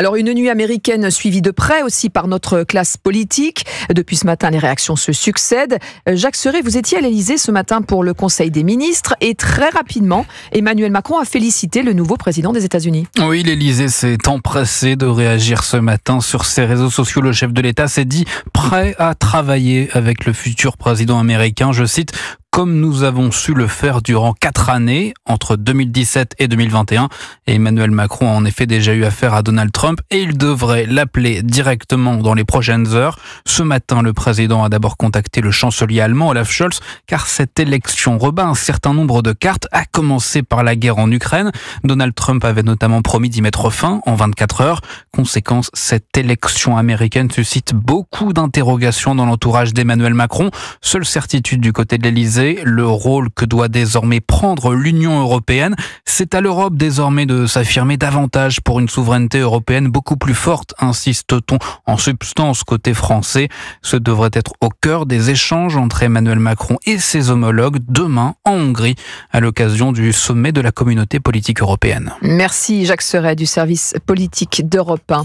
Alors une nuit américaine suivie de près aussi par notre classe politique. Depuis ce matin, les réactions se succèdent. Jacques Serret, vous étiez à l'Élysée ce matin pour le Conseil des ministres et très rapidement, Emmanuel Macron a félicité le nouveau président des États-Unis. Oui, l'Élysée s'est empressé de réagir ce matin sur ses réseaux sociaux. Le chef de l'État s'est dit prêt à travailler avec le futur président américain. Je cite: comme nous avons su le faire durant 4 années, entre 2017 et 2021. Et Emmanuel Macron a en effet déjà eu affaire à Donald Trump et il devrait l'appeler directement dans les prochaines heures. Ce matin, le président a d'abord contacté le chancelier allemand Olaf Scholz, car cette élection rebat un certain nombre de cartes, à commencer par la guerre en Ukraine. Donald Trump avait notamment promis d'y mettre fin en 24 heures. Conséquence, cette élection américaine suscite beaucoup d'interrogations dans l'entourage d'Emmanuel Macron. Seule certitude du côté de l'Élysée, le rôle que doit désormais prendre l'Union européenne. C'est à l'Europe désormais de s'affirmer davantage pour une souveraineté européenne beaucoup plus forte, insiste-t-on en substance côté français. Ce devrait être au cœur des échanges entre Emmanuel Macron et ses homologues demain en Hongrie, à l'occasion du sommet de la communauté politique européenne. Merci Jacques Serret du service politique d'Europe 1.